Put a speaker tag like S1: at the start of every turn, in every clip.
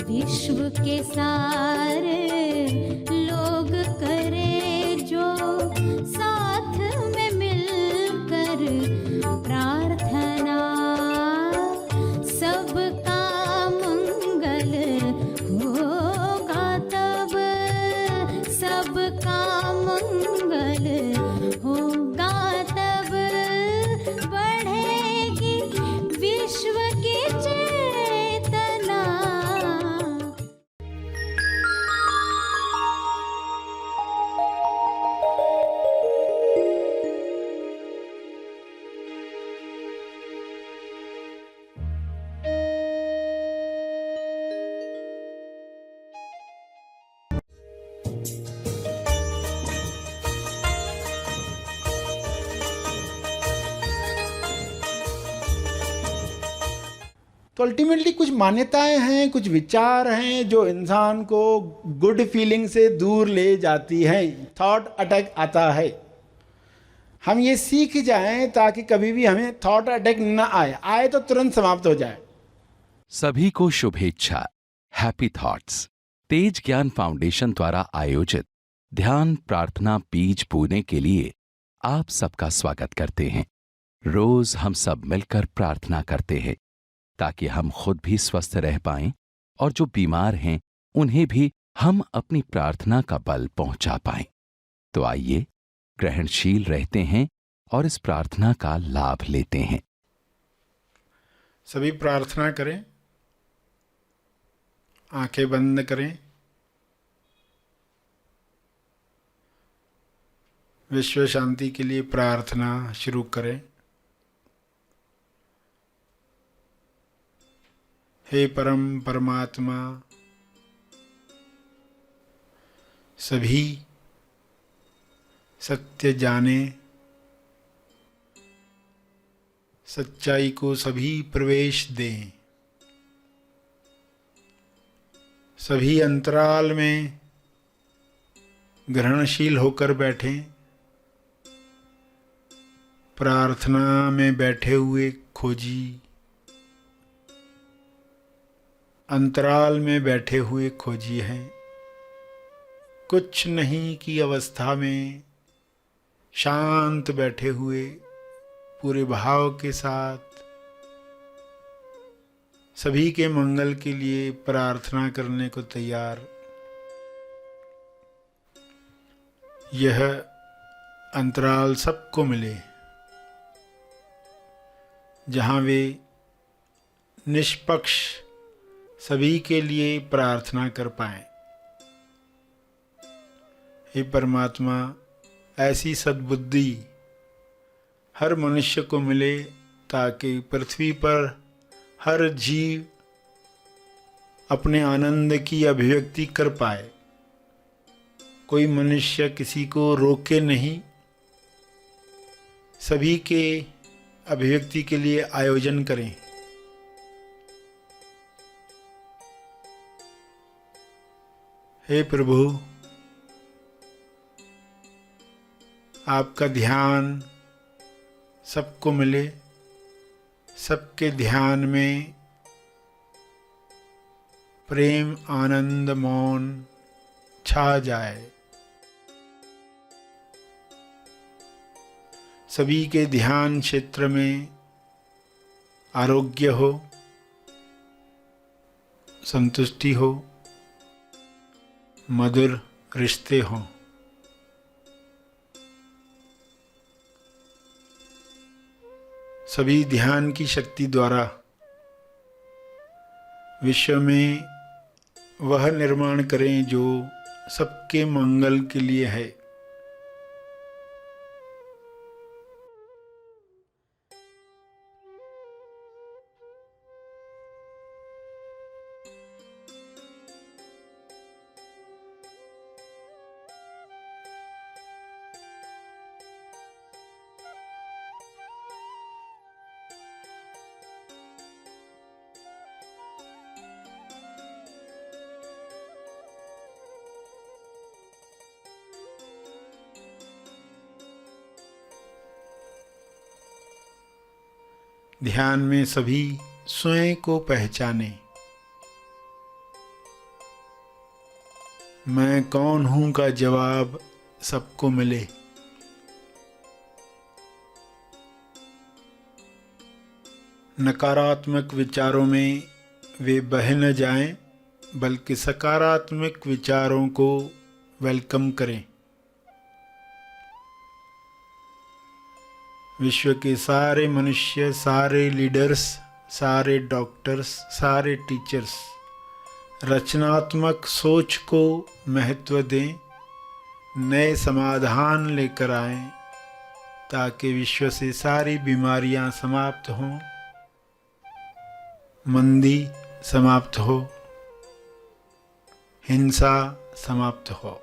S1: विश्व के सारे लोग करे जो साथ में मिलकर प्रार्थना, सबका मंगल होगा तब, सबका मंगल होगा तब, बढ़ेगी विश्व की चेतना।
S2: तो अल्टीमेटली कुछ मान्यताएं हैं, कुछ विचार हैं जो इंसान को गुड फीलिंग से दूर ले जाती हैं। थॉट अटैक आता है, हम ये सीख जाएं ताकि कभी भी हमें थॉट अटैक न आए तो तुरंत समाप्त हो जाए।
S3: सभी को शुभेच्छा। हैप्पी थॉट्स तेज ज्ञान फाउंडेशन द्वारा आयोजित ध्यान प्रार्थना बीज बोने के लिए आप सबका स्वागत करते हैं। रोज हम सब मिलकर प्रार्थना करते हैं ताकि हम खुद भी स्वस्थ रह पाएं और जो बीमार हैं उन्हें भी हम अपनी प्रार्थना का बल पहुंचा पाएं। तो आइए ग्रहणशील रहते हैं और इस प्रार्थना का लाभ लेते हैं।
S2: सभी प्रार्थना करें, आंखें बंद करें। विश्व शांति के लिए प्रार्थना शुरू करें। हे परम परमात्मा, सभी सत्य जाने, सच्चाई को सभी प्रवेश दें। सभी अंतराल में ग्रहणशील होकर बैठें। प्रार्थना में बैठे हुए खोजी, अंतराल में बैठे हुए खोजी हैं। कुछ नहीं की अवस्था में शांत बैठे हुए पूरे भाव के साथ सभी के मंगल के लिए प्रार्थना करने को तैयार। यह अंतराल सबको मिले जहाँ वे निष्पक्ष सभी के लिए प्रार्थना कर पाएं। हे परमात्मा, ऐसी सद्बुद्धि हर मनुष्य को मिले ताकि पृथ्वी पर हर जीव अपने आनंद की अभिव्यक्ति कर पाए। कोई मनुष्य किसी को रोके नहीं, सभी के अभिव्यक्ति के लिए आयोजन करें। हे प्रभु, आपका ध्यान सबको मिले, सबके ध्यान में प्रेम, आनंद, मौन छा जाए। सभी के ध्यान क्षेत्र में आरोग्य हो, संतुष्टि हो, मधुर रिश्ते हों। सभी ध्यान की शक्ति द्वारा विश्व में वह निर्माण करें जो सबके मंगल के लिए है। ध्यान में सभी स्वयं को पहचाने। मैं कौन हूं का जवाब सबको मिले। नकारात्मक विचारों में वे बह न जाएं, बल्कि सकारात्मक विचारों को वेलकम करें। विश्व के सारे मनुष्य, सारे लीडर्स, सारे डॉक्टर्स, सारे टीचर्स रचनात्मक सोच को महत्व दें, नए समाधान लेकर आएं, ताकि विश्व से सारी बीमारियां समाप्त हों, मंदी समाप्त हो, हिंसा समाप्त हो।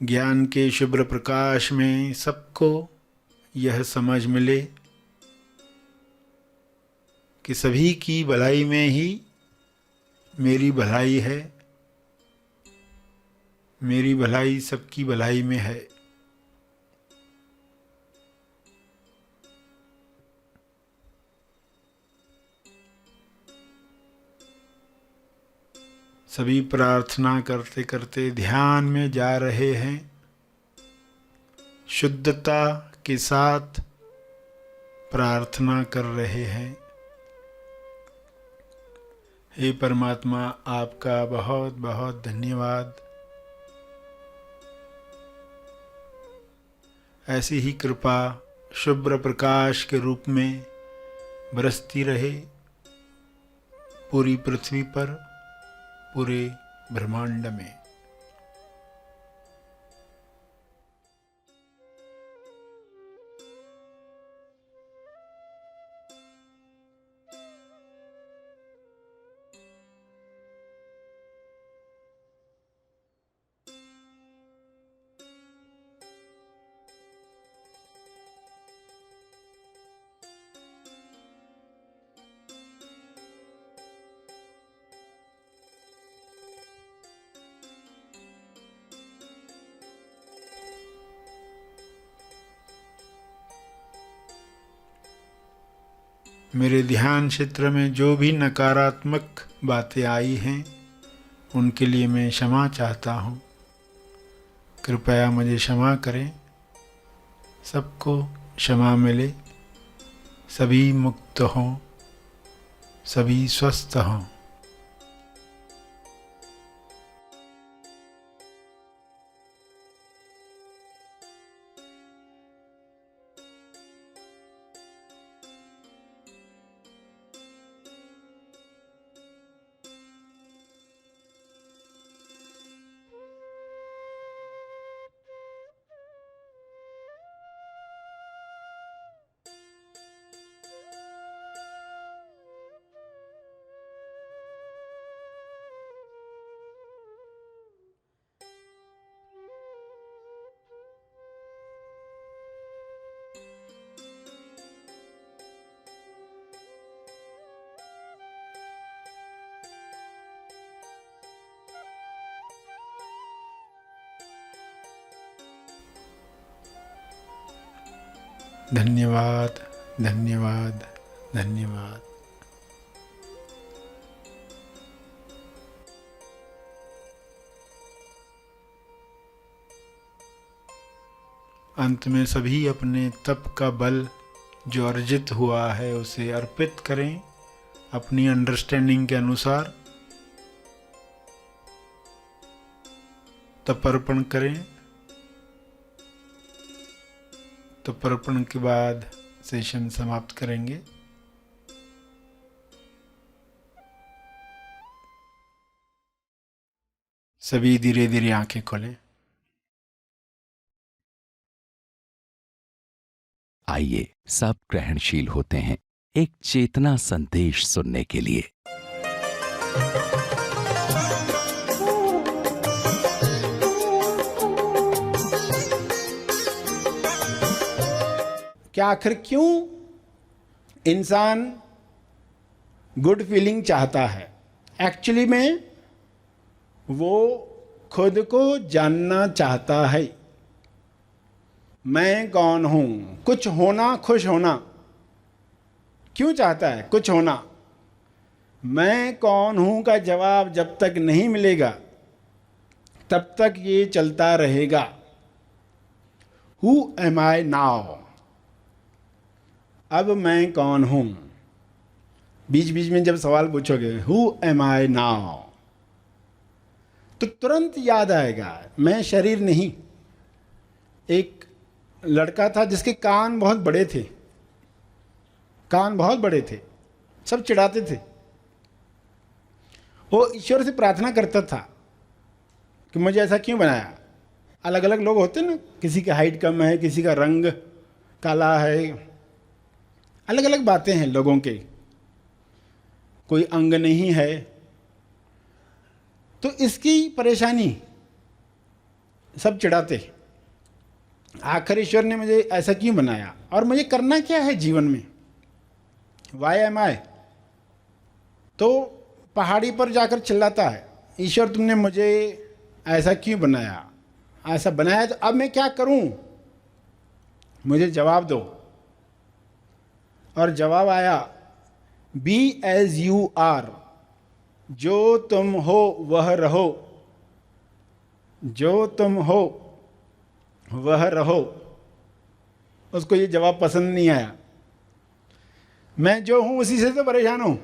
S2: ज्ञान के शुभ्र प्रकाश में सबको यह समझ मिले कि सभी की भलाई में ही मेरी भलाई है, मेरी भलाई सबकी भलाई में है। सभी प्रार्थना करते करते ध्यान में जा रहे हैं, शुद्धता के साथ प्रार्थना कर रहे हैं। हे परमात्मा, आपका बहुत बहुत धन्यवाद। ऐसी ही कृपा शुभ्र प्रकाश के रूप में बरसती रहे पूरी पृथ्वी पर, पूरे ब्रह्मांड में। मेरे ध्यान क्षेत्र में जो भी नकारात्मक बातें आई हैं, उनके लिए मैं क्षमा चाहता हूँ। कृपया मुझे क्षमा करें। सबको क्षमा मिले, सभी मुक्त हों, सभी स्वस्थ हों। धन्यवाद, धन्यवाद, धन्यवाद। अंत में सभी अपने तप का बल जो अर्जित हुआ है उसे अर्पित करें अपनी अंडरस्टैंडिंग के अनुसार। तपर्पण करें। तपर्पण के बाद सेशन समाप्त करेंगे। सभी धीरे धीरे आंखें खोलें।
S3: आइए सब ग्रहणशील होते हैं। एक चेतना संदेश सुनने के लिए।
S2: कि आखिर क्यों इंसान गुड फीलिंग चाहता है। एक्चुअली में वो खुद को जानना चाहता है। मैं कौन हूं, कुछ होना, खुश होना। क्यों चाहता है कुछ होना? मैं कौन हूं का जवाब जब तक नहीं मिलेगा तब तक ये चलता रहेगा। हु एम आई नाउ, अब मैं कौन हूं। बीच बीच में जब सवाल पूछोगे हु एम आई नाउ, तो तुरंत याद आएगा मैं शरीर नहीं। एक लड़का था जिसके कान बहुत बड़े थे, कान बहुत बड़े थे, सब चिढ़ाते थे। वो ईश्वर से प्रार्थना करता था कि मुझे ऐसा क्यों बनाया। अलग अलग लोग होते ना, किसी की हाइट कम है, किसी का रंग काला है, अलग अलग बातें हैं लोगों के, कोई अंग नहीं है। तो इसकी परेशानी सब चिढ़ाते। आखिर ईश्वर ने मुझे ऐसा क्यों बनाया और मुझे करना क्या है जीवन में, वाई एम आई। तो पहाड़ी पर जाकर चिल्लाता है, ईश्वर तुमने मुझे ऐसा क्यों बनाया, ऐसा बनाया तो अब मैं क्या करूं, मुझे जवाब दो। और जवाब आया, बी एज यू आर, जो तुम हो वह रहो, जो तुम हो वह रहो। उसको ये जवाब पसंद नहीं आया। मैं जो हूं उसी से तो परेशान हूं।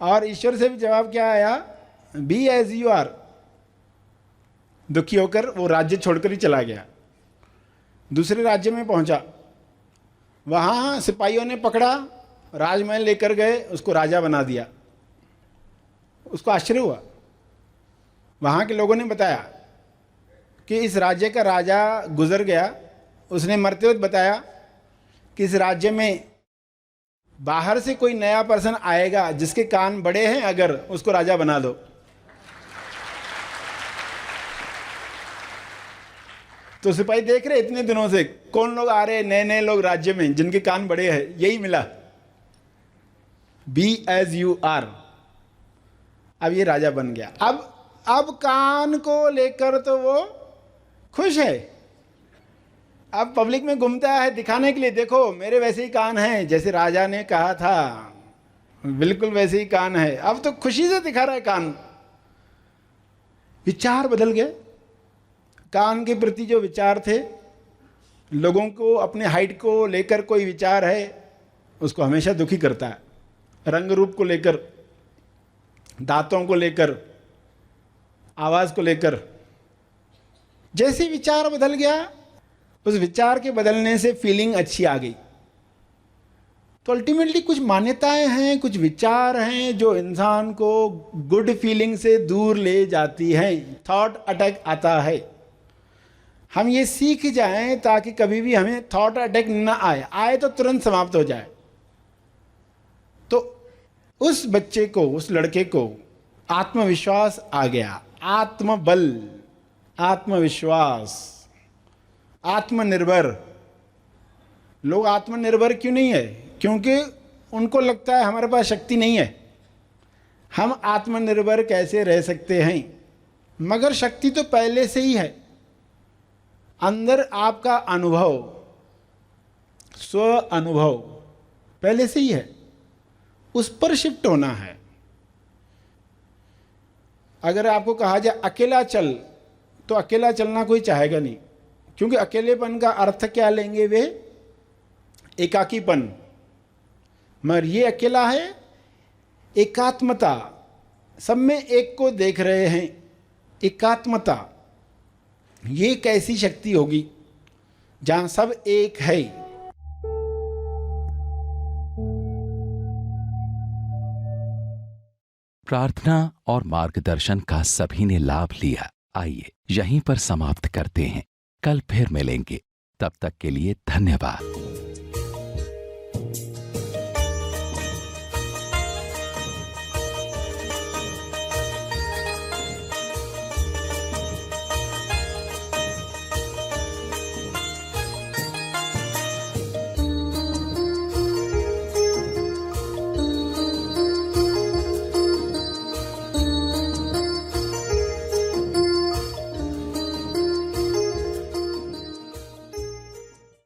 S2: और ईश्वर से भी जवाब क्या आया, बी एज यू आर। दुखी होकर वो राज्य छोड़कर ही चला गया, दूसरे राज्य में पहुंचा। वहां सिपाहियों ने पकड़ा, राजमहल लेकर गए, उसको राजा बना दिया। उसको आश्चर्य हुआ। वहां के लोगों ने बताया कि इस राज्य का राजा गुजर गया। उसने मरते हुए बताया कि इस राज्य में बाहर से कोई नया पर्सन आएगा जिसके कान बड़े हैं, अगर उसको राजा बना दो। तो सिपाही देख रहे इतने दिनों से कौन लोग आ रहे हैं, नए नए लोग राज्य में जिनके कान बड़े हैं। यही मिला, बी एज यू आर। अब ये राजा बन गया। अब कान को लेकर तो वो खुश है। अब पब्लिक में घूमता है दिखाने के लिए, देखो मेरे वैसे ही कान हैं, जैसे राजा ने कहा था बिल्कुल वैसे ही कान है। अब तो खुशी से दिखा रहा है कान। विचार बदल गए। कान के प्रति जो विचार थे, लोगों को अपने हाइट को लेकर कोई विचार है, उसको हमेशा दुखी करता है। रंग रूप को लेकर, दांतों को लेकर, आवाज को लेकर। जैसे विचार बदल गया, उस विचार के बदलने से फीलिंग अच्छी आ गई। तो अल्टीमेटली कुछ मान्यताएं हैं, कुछ विचार हैं जो इंसान को गुड फीलिंग से दूर ले जाती हैं। थॉट अटैक आता है। हम ये सीख जाएं ताकि कभी भी हमें थॉट अटैक ना आए तो तुरंत समाप्त हो जाए। तो उस बच्चे को, उस लड़के को आत्मविश्वास आ गया, आत्मबल, आत्मविश्वास, आत्मनिर्भर। लोग आत्मनिर्भर क्यों नहीं है? क्योंकि उनको लगता है हमारे पास शक्ति नहीं है। हम आत्मनिर्भर कैसे रह सकते हैं? मगर शक्ति तो पहले से ही है। अंदर आपका अनुभव, स्व अनुभव पहले से ही है, उस पर शिफ्ट होना है। अगर आपको कहा जाए अकेला चल, तो अकेला चलना कोई चाहेगा नहीं, क्योंकि अकेलेपन का अर्थ क्या लेंगे वे? एकाकीपन। मगर ये अकेला है, एकात्मता। सब में एक को देख रहे हैं, एकात्मता। ये कैसी शक्ति होगी जहां सब एक है?
S3: प्रार्थना और मार्गदर्शन का सभी ने लाभ लिया। आइए यहीं पर समाप्त करते हैं। कल फिर मिलेंगे। तब तक के लिए धन्यवाद।